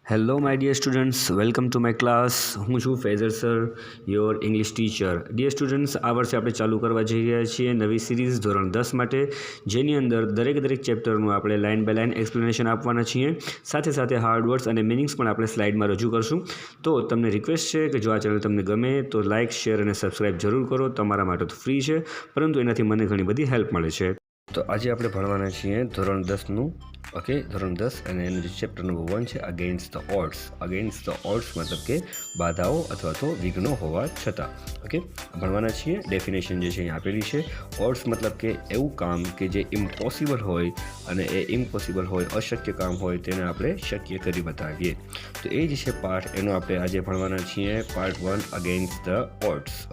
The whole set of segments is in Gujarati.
Hello my dear students, welcome to my class. હું છું Faizar sir, your English teacher. Dear students, આ વર્ષે આપણે ચાલુ કરવા જઈ રહ્યા છીએ નવી સિરીઝ ધોરણ 10 માટે, જેની અંદર દરેક ચેપ્ટરનું આપણે લાઇન બાય લાઇન એક્સપ્લેનેશન આપવાના છીએ. સાથે સાથે હાર્ડ વર્ડ્સ અને મિનિંગ્સ પણ આપણે સ્લાઇડમાં રજૂ કરશું. તો તમને રિક્વેસ્ટ છે કે જો આ ચેનલ તમને ગમે તો લાઇક, શેર અને સબસ્ક્રાઇબ જરૂર કરો. તમારા માટે તો ફ્રી છે, પરંતુ એનાથી મને ઘણી બધી હેલ્પ મળે છે. તો આજે આપણે ભણવાના છીએ ધોરણ 10નું ધોરણ 10 અને એનું જે ચેપ્ટર નંબર 1 છે against the odds. Against the odds મતલબ કે બાધાઓ અથવા તો વિઘ્નો હોવા છતાં. ભણવાના છીએ. ડેફિનેશન જે છે અહીં આપેલી છે. ઓડ્સ મતલબ કે એવું કામ કે જે ઇમ્પોસિબલ હોય, અને એ ઇમ્પોસિબલ હોય, અશક્ય કામ હોય, તેને આપણે શક્ય કરી બતાવીએ. તો એ જ છે પાર્ટ, એનો આપણે આજે ભણવાના છીએ. Part 1 against the odds.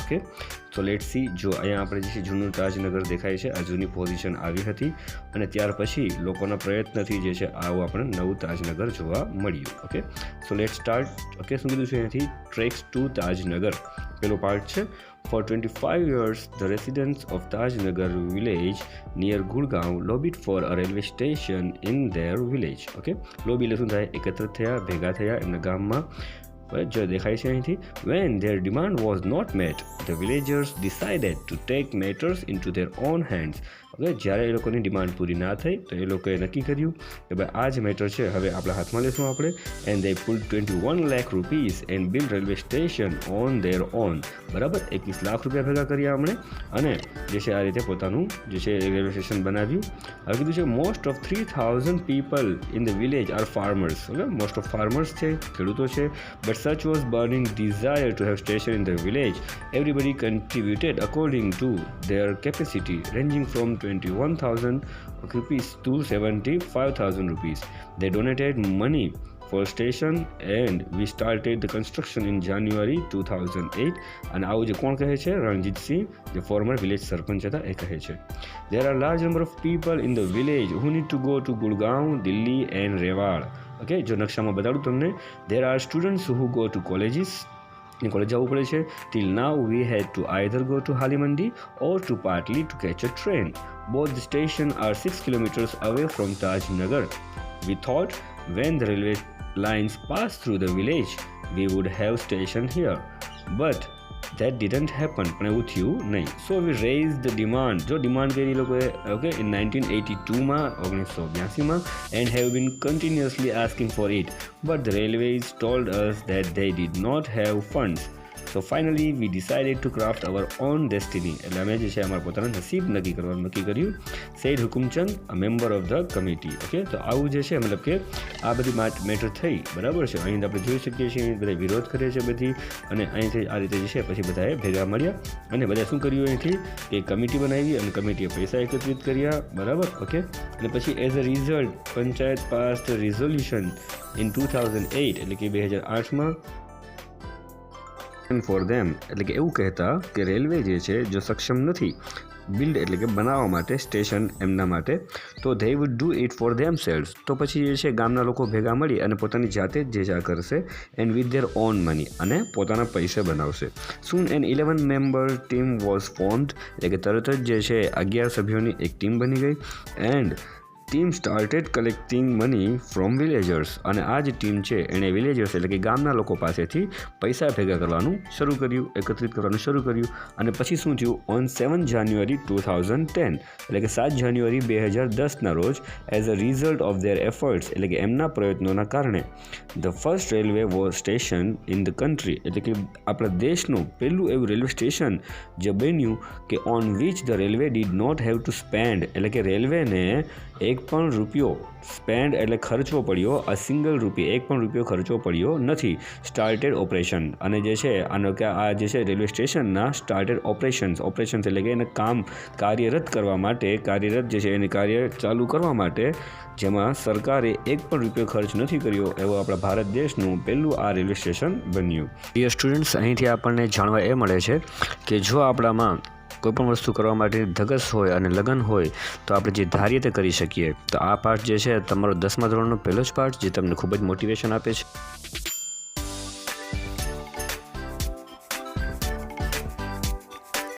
તો લેટ સી. જો અહીંયા આપણે જે છે જૂનું તાજનગર દેખાય છે, આ જૂની પોઝિશન આવી હતી, અને ત્યાર પછી લોકોના પ્રયત્નથી જે છે આવું આપણે નવું તાજનગર જોવા મળ્યું. So let start. શું કીધું છે અહીંયાથી? ટ્રેક્સ ટુ તાજનગર પેલો પાર્ટ છે. For 25 years, the residents of Tajnagar village near Gurgaon lobbied for a railway station in their village. Lobby એટલે શું થાય? એકત્રિત થયા, ભેગા થયા એમના ગામમાં. જો દેખાય છે અહીંથી. When their demand was not met, the villagers decided to take matters into their own hands. જ્યારે એ લોકોની ડિમાન્ડ પૂરી ના થઈ તો એ લોકોએ નક્કી કર્યું કે ભાઈ આ જ મેટર છે, હવે આપણા હાથમાં લેશું આપણે. And they pulled 21 lakh rupees and built railway station on their own. બરાબર, 21 લાખ રૂપિયા ભેગા કર્યા હમણે, અને જે છે આ રીતે પોતાનું જે છે રેલવે સ્ટેશન બનાવ્યું. હવે કીધું છે most of 3000 people in the village are farmers. Most of farmers છે, ખેડૂતો છે. But such was burning desire to have station in the village. Everybody contributed according to their capacity, ranging from 21,000 rupees to 75,000 rupees. They donated money for station and we started the construction in January 2008. અને આવું જે કોણ કહે છે? રણજીતસિંહ, જે ફોર્મર વિલેજ સરપંચ હતા, એ કહે છે. There are large number of people in the village who need to go to Gurgaon, Delhi and Rewar. જો નકશામાં બતાડું તમને, there are students who go to colleges. College જવું પડે છે. Till now we had to either go to Halimandi or to Patli to catch a train. Both the stations are 6 kilometers away from Tajnagar. We thought when the railway lines pass through the village, we would have station here. But that didn't happen. પણ એવું થયું નહીં. So we raised the demand. જો ડિમાન્ડ કરી લોકોએ in 1982માં, 1982માં, and have been continuously asking for it. But the railways told us that they did not have funds. So finally we decided to craft our own destiny. એટલે અમે જે છે અમારા પોતાના નસીબ નક્કી કરવાનું નક્કી કર્યું. Said હુકુમચંદ, a member of the committee. તો આવું જે છે મતલબ કે આ બધી મેટર થઈ. બરાબર છે. અહીં આપણે જોઈ શકીએ છીએ બધા વિરોધ કરે છે બધી, અને અહીંથી આ રીતે જે છે પછી બધાએ ભેગા મળ્યા અને બધા શું કર્યું અહીંથી કે કમિટી બનાવી, અને કમિટીએ પૈસા એકત્રિત કર્યા. બરાબર. અને પછી as a result panchayat pass the resolution in 2008, એટલે કે 2008માં ફોર ધેમ, એટલે કે એવું કહેતા કે રેલવે જે છે જો સક્ષમ નથી બિલ્ડ એટલે કે બનાવવા માટે સ્ટેશન એમના માટે, તો they would do it for themselves. તો પછી જે છે ગામના લોકો ભેગા મળી અને પોતાની જાતે જ જે આ કરશે, and with their own money, અને પોતાના પૈસે બનાવશે. Soon an 11 member team was formed. એટલે કે તરત જ જે છે 11 સભ્યોની એક ટીમ બની ગઈ. and team started collecting money from villagers. અને આ જે ટીમ છે એણે વિલેજર્સ એટલે કે ગામના લોકો પાસેથી પૈસા ભેગા કરવાનું શરૂ કર્યું, એકત્રિત કરવાનું શરૂ કર્યું. અને પછી શું થયું? ઓન 7 જાન્યુઆરી 2010, એટલે કે 7 જાન્યુઆરી 2010ના રોજ, as a result of their efforts, એટલે કે એમના પ્રયત્નોના કારણે, the first railway was station in the country, એટલે કે આપણા દેશનું પહેલું એવું રેલવે સ્ટેશન જે બન્યું કે on which the railway did not have to spend, એટલે કે રેલવેને એક પણ રૂપિયો સ્પેન્ડ એટલે ખર્ચવો પડ્યો, અ સિંગલ રૂપિયો, એક પણ રૂપિયો ખર્ચવો પડ્યો નથી. સ્ટાર્ટેડ ઓપરેશન, અને જે છે આનો કે આ જે છે રેલવે સ્ટેશનના સ્ટાર્ટેડ ઓપરેશન્સ એટલે કે એને કાર્યરત કરવા માટે, કાર્યરત જે છે એને કાર્ય ચાલુ કરવા માટે, જેમાં સરકારે એક પણ રૂપિયો ખર્ચ નથી કર્યો, એવું આપણા ભારત દેશનું પહેલું આ રેલવે સ્ટેશન બન્યું. ડિયર સ્ટુડન્ટ્સ, અહીંથી આપણને જાણવા એ મળે છે કે જો આપણામાં કોઈપણ વસ્તુ કરવા માટે ધગસ હોય અને લગન હોય તો આપણે જે ધારીએ તે કરી શકીએ. તો આ પાઠ જે છે તમારો 10મા ધોરણનો પહેલો જ પાઠ, જે તમને ખૂબ જ મોટિવેશન આપે છે.